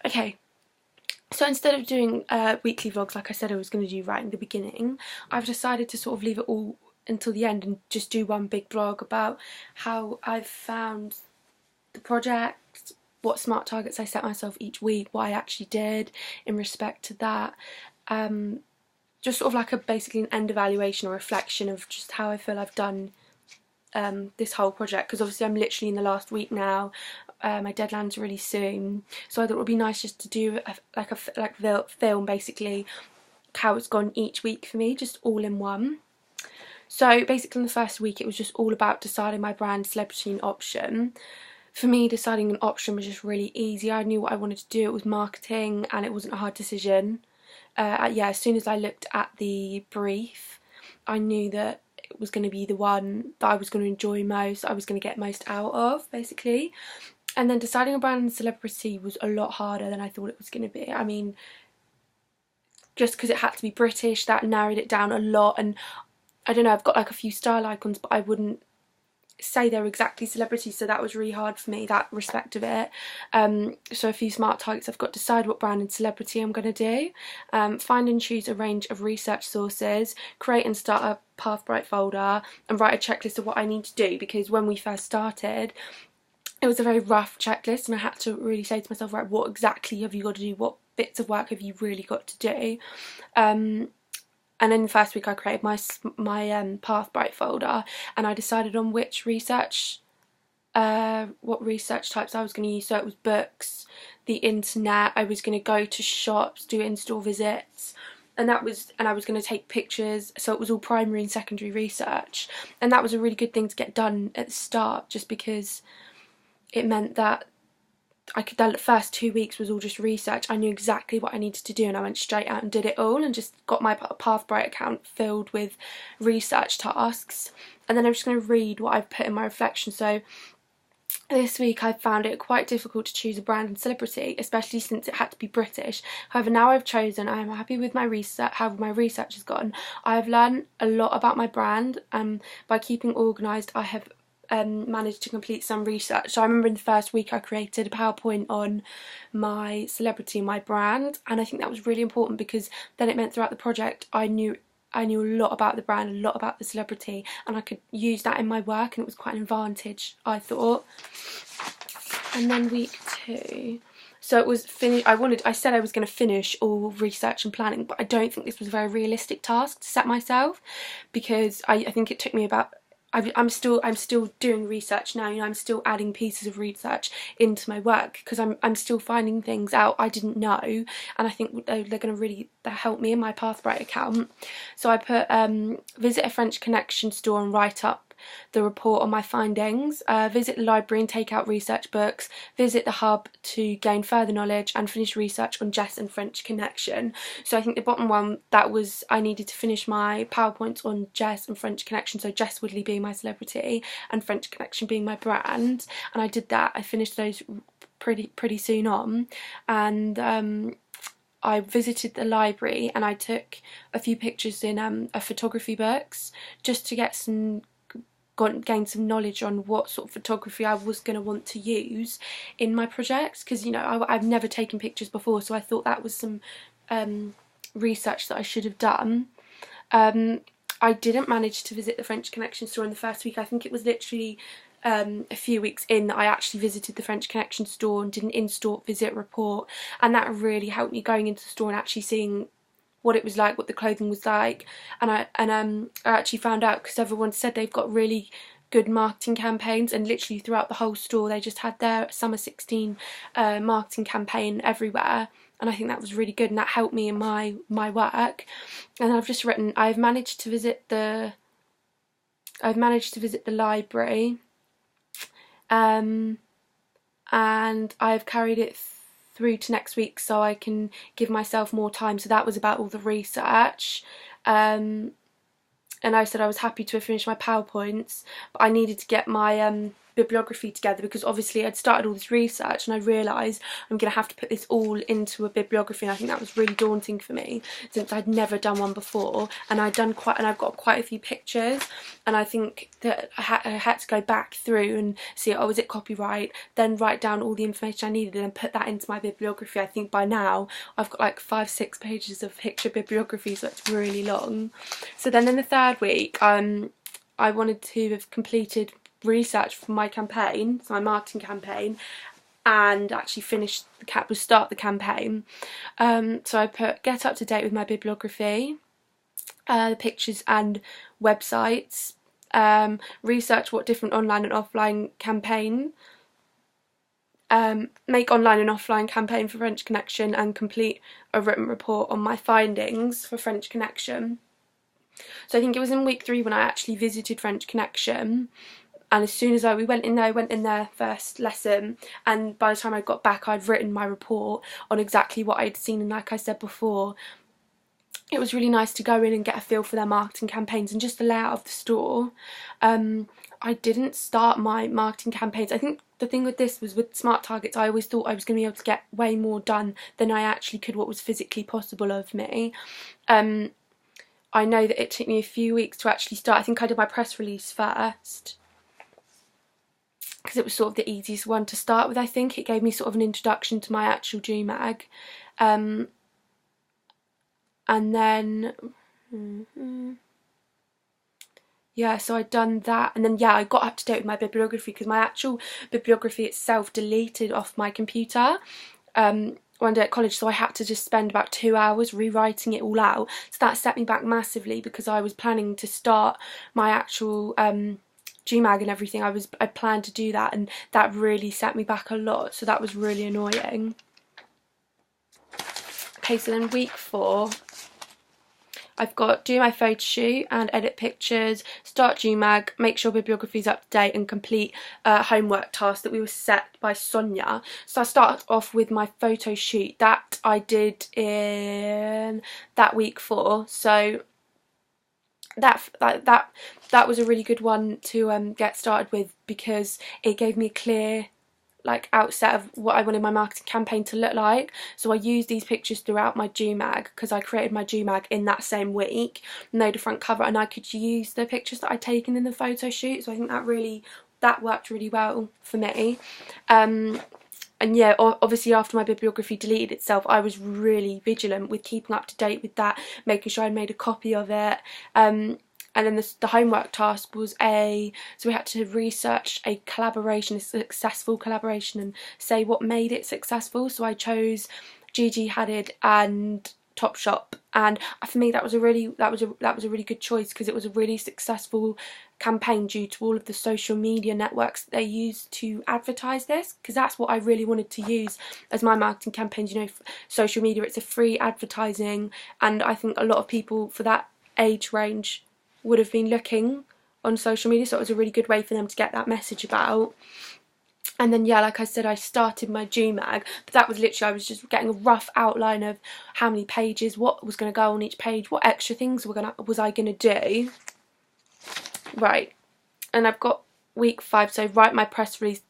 Okay, so instead of doing weekly vlogs like I said I was going to do right in the beginning, I've decided to sort of leave it all until the end and just do one big vlog about how I've found the project, what SMART targets I set myself each week, what I actually did in respect to that. Just sort of like basically an end evaluation or reflection of just how I feel I've done this whole project, because obviously I'm literally in the last week now. My deadline's really soon, so I thought it would be nice just to do a film basically how it's gone each week for me, just all in one. So basically in the first week it was just all about deciding my brand, celebrity and option. For me, deciding an option was just really easy. I knew what I wanted to do. It was marketing and it wasn't a hard decision. Yeah, as soon as I looked at the brief, I knew that it was going to be the one that I was going to enjoy most, I was going to get most out of, basically. And then deciding a brand and celebrity was a lot harder than I thought it was going to be. I mean, just because it had to be British, that narrowed it down a lot. And I don't know, I've got like a few style icons, but I wouldn't say they're exactly celebrities, so that was really hard for me, that respect of it. So a few SMART targets: I've got to decide what brand and celebrity I'm going to do, find and choose a range of research sources, create and start a Pathbright folder, and write a checklist of what I need to do, because when we first started it was a very rough checklist and I had to really say to myself, right, what exactly have you got to do, what bits of work have you really got to do. And in the first week I created my Pathbright folder, and I decided on which research, what research types I was going to use. So it was books, the internet, I was going to go to shops, do in-store visits, and I was going to take pictures. So it was all primary and secondary research, and that was a really good thing to get done at the start, just because it meant that the first 2 weeks was all just research. I knew exactly what I needed to do and I went straight out and did it all, and just got my Pathbright account filled with research tasks. And then I'm just going to read what I've put in my reflection. So this week I found it quite difficult to choose a brand and celebrity, especially since it had to be British. However, now I've chosen, I am happy with my research, how my research has gone. I have learned a lot about my brand, and by keeping organised I have managed to complete some research. So I remember in the first week I created a PowerPoint on my celebrity and my brand, and I think that was really important, because then it meant throughout the project I knew a lot about the brand, a lot about the celebrity, and I could use that in my work, and it was quite an advantage, I thought. And then week 2, so it was finished. I said I was going to finish all research and planning, but I don't think this was a very realistic task to set myself, because I think it took me about, I'm still doing research now, you know, I'm still adding pieces of research into my work, because I'm still finding things out I didn't know, and I think they're going to really help me in my Pathbright account. So I put visit a French Connection store and write up the report on my findings, visit the library and take out research books, visit the hub to gain further knowledge, and finish research on Jess and French Connection. So I think the bottom one, that was, I needed to finish my PowerPoints on Jess and French Connection, so Jess Woodley being my celebrity and French Connection being my brand, and I did that. I finished those pretty soon on, and I visited the library and I took a few pictures in a photography books, just to get gain some knowledge on what sort of photography I was going to want to use in my projects, because, you know, I've never taken pictures before, so I thought that was some research that I should have done. I didn't manage to visit the French Connection store in the first week. I think it was literally a few weeks in that I actually visited the French Connection store and did an in-store visit report, and that really helped me going into the store and actually seeing what it was like, what the clothing was like. And I actually found out, because everyone said they've got really good marketing campaigns, and literally throughout the whole store they just had their Summer 16 marketing campaign everywhere, and I think that was really good, and that helped me in my work. And I've just written, I've managed to visit the library, and I've carried it through to next week so I can give myself more time. So that was about all the research, and I said I was happy to have finished my PowerPoints, but I needed to get my bibliography together, because obviously I'd started all this research and I realised I'm going to have to put this all into a bibliography, and I think that was really daunting for me since I'd never done one before, and I've got quite a few pictures, and I think that I had to go back through and see, oh, is it copyright, then write down all the information I needed and then put that into my bibliography. I think by now I've got like 5-6 pages of picture bibliography, so it's really long. So then in the third week, I wanted to have completed research for my campaign, so my marketing campaign, and actually start the campaign. So I put get up to date with my bibliography, the pictures and websites, research what different online and offline campaign, make online and offline campaign for French Connection, and complete a written report on my findings for French Connection. So I think it was in week 3 when I actually visited French Connection, and as soon as we went in there first lesson, and by the time I got back I'd written my report on exactly what I'd seen, and like I said before, it was really nice to go in and get a feel for their marketing campaigns and just the layout of the store. I didn't start my marketing campaigns. I think the thing with this was, with Smart Targets, I always thought I was going to be able to get way more done than I actually could, what was physically possible of me. I know that it took me a few weeks to actually start. I think I did my press release first because it was sort of the easiest one to start with. I think it gave me sort of an introduction to my actual GMAG. And then yeah, so I'd done that, and then yeah, I got up to date with my bibliography, because my actual bibliography itself deleted off my computer one day at college, so I had to just spend about 2 hours rewriting it all out. So that set me back massively, because I was planning to start my actual GMAG and everything. I planned to do that, and that really set me back a lot, so that was really annoying. Okay, so then week 4, I've got do my photo shoot and edit pictures, start GMAG, make sure bibliography's up to date, and complete homework task that we were set by Sonia. So I started off with my photo shoot that I did in that week 4. So that was a really good one to get started with, because it gave me a clear outset of what I wanted my marketing campaign to look like. So I used these pictures throughout my GMAG, because I created my GMAG in that same week, made a front cover, and I could use the pictures that I'd taken in the photo shoot. So I think that worked really well for me. And yeah, obviously after my bibliography deleted itself, I was really vigilant with keeping up to date with that, making sure I made a copy of it. And then the homework task was so we had to research a successful collaboration, and say what made it successful. So I chose Gigi Hadid and Topshop, and for me that was a really good choice, because it was a really successful campaign due to all of the social media networks that they used to advertise this, because that's what I really wanted to use as my marketing campaigns. You know, social media, it's a free advertising, and I think a lot of people for that age range would have been looking on social media, so it was a really good way for them to get that message about. And then yeah, like I said, I started my GMAG, but that was literally, I was just getting a rough outline of how many pages, what was going to go on each page, what extra things was I going to do. Right, and I've got week 5, so write my press release.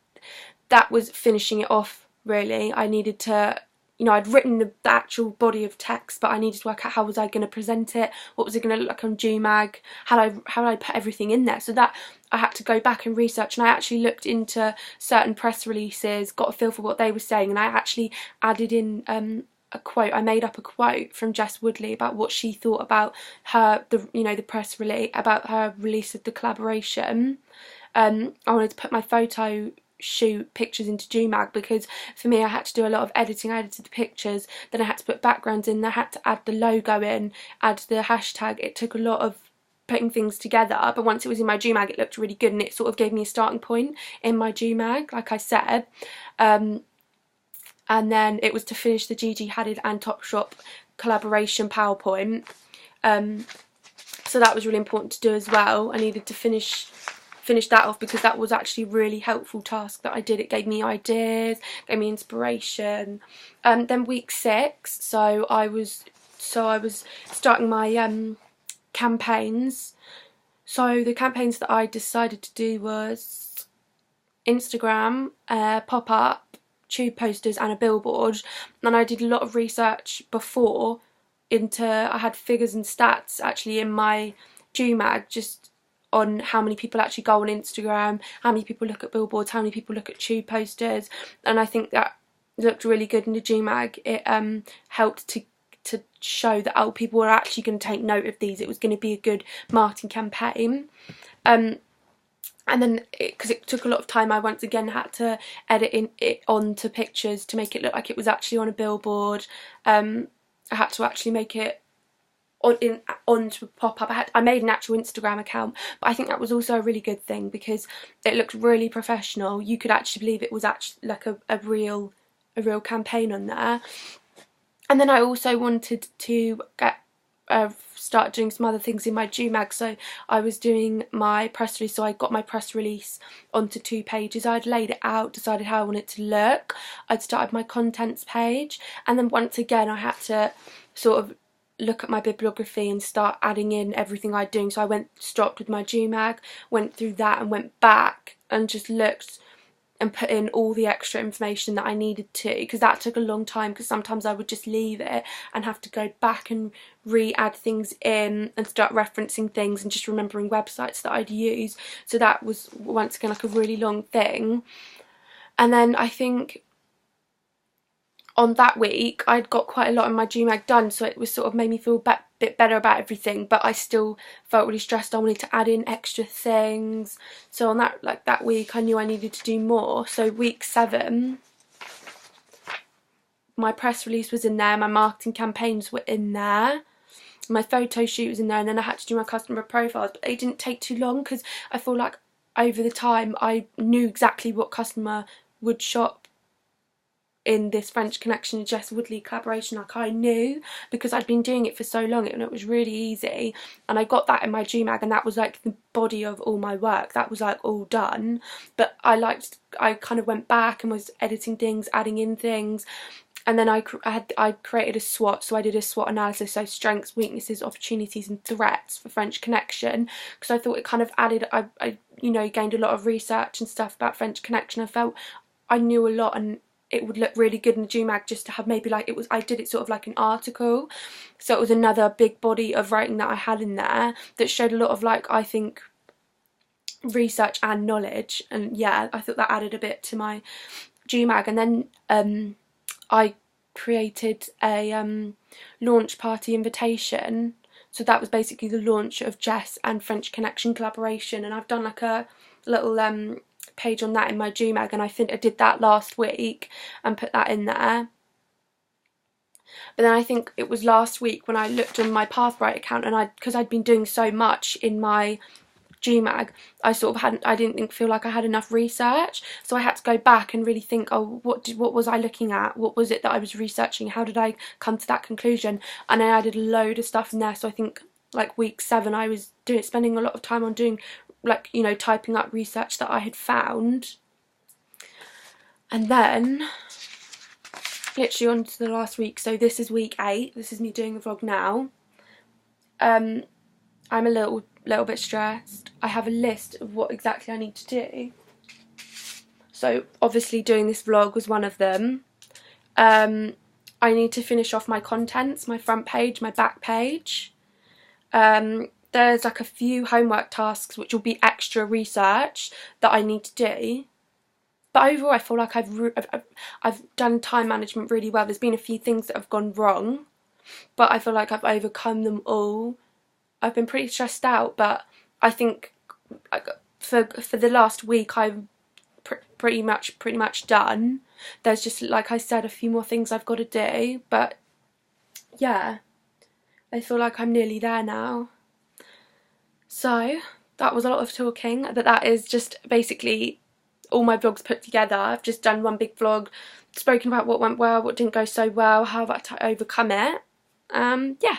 That was finishing it off, really. I needed to, you know, I'd written the actual body of text, but I needed to work out how was I going to present it, what was it going to look like on GMAG, how did I put everything in there. So that I had to go back and research, and I actually looked into certain press releases, got a feel for what they were saying, and I actually added in a quote. I made up a quote from Jess Woodley about what she thought about the press release, about her release of the collaboration. I wanted to put my photo shoot pictures into GMAG, because for me I had to do a lot of editing. I edited the pictures, then I had to put backgrounds in, I had to add the logo in, add the hashtag. It took a lot of putting things together, but once it was in my GMAG it looked really good, and it sort of gave me a starting point in my GMAG, like I said. And then it was to finish the Gigi Hadid and Topshop collaboration PowerPoint. So that was really important to do as well. I needed to finish that off, because that was actually a really helpful task that I did. It gave me ideas, gave me inspiration. Then week 6, so I was starting my campaigns. So the campaigns that I decided to do was Instagram, pop-up, tube posters and a billboard, and I did a lot of research before I had figures and stats actually in my GMag just on how many people actually go on Instagram, how many people look at billboards, how many people look at tube posters, and I think that looked really good in the GMag. It helped to show that people were actually going to take note of these. It was going to be a good marketing campaign. And then, because it took a lot of time, I once again had to edit it onto pictures to make it look like it was actually on a billboard. I had to actually make it onto a pop-up. I made an actual Instagram account, but I think that was also a really good thing because it looked really professional. You could actually believe it was actually like a real campaign on there. And then I also wanted to start doing some other things in my GMag, so I was doing my press release, so I got my press release onto 2 pages. I'd laid it out, decided how I wanted it to look, I'd started my contents page, and then once again I had to sort of look at my bibliography and start adding in everything I'd doing. So I stopped with my GMag, went through that and went back and just looked and put in all the extra information that I needed to, because that took a long time, because sometimes I would just leave it and have to go back and re-add things in and start referencing things and just remembering websites that I'd use. So that was once again like a really long thing. And then I think on that week I'd got quite a lot in my GMag done, so it was sort of made me feel a bit better about everything, but I still felt really stressed. I wanted to add in extra things, so on that week I knew I needed to do more. So week 7, my press release was in there, my marketing campaigns were in there, my photo shoot was in there, and then I had to do my customer profiles, but they didn't take too long because I feel like over the time I knew exactly what customer would shop in this French Connection and Jess Woodley collaboration. Like, I knew, because I'd been doing it for so long and it was really easy, and I got that in my GMag, and that was like the body of all my work. That was like all done, but I kind of went back and was editing things, adding in things, and then I created a SWOT. So I did a SWOT analysis, so strengths, weaknesses, opportunities and threats for French Connection, because I thought it kind of added, I you know, gained a lot of research and stuff about French Connection. I felt I knew a lot and it would look really good in the GMag just to have maybe like I did it sort of like an article, so it was another big body of writing that I had in there that showed a lot of, like, I think, research and knowledge. And yeah, I thought that added a bit to my GMag. And then I created a launch party invitation, so that was basically the launch of Jess and French Connection collaboration, and I've done like a little page on that in my GMag, and I think I did that last week and put that in there. But then I think it was last week when I looked on my Pathbright account, and because I'd been doing so much in my GMag, I sort of didn't feel like I had enough research, so I had to go back and really think, oh, what was I looking at, what was it that I was researching, how did I come to that conclusion? And I added a load of stuff in there. So I think like week 7 I was spending a lot of time on doing, like, you know, typing up research that I had found. And then literally on to the last week, so this is week 8, this is me doing a vlog now. I'm a little bit stressed. I have a list of what exactly I need to do, so obviously doing this vlog was one of them. I need to finish off my contents, my front page, my back page. There's like a few homework tasks which will be extra research that I need to do, but overall I feel like I've done time management really well. There's been a few things that have gone wrong, but I feel like I've overcome them all. I've been pretty stressed out, but I think for the last week I'm pretty much done. There's just, like I said, a few more things I've got to do, but yeah, I feel like I'm nearly there now. So that was a lot of talking, but that is just basically all my vlogs put together. I've just done one big vlog, spoken about what went well, what didn't go so well, how I overcome it. Yeah.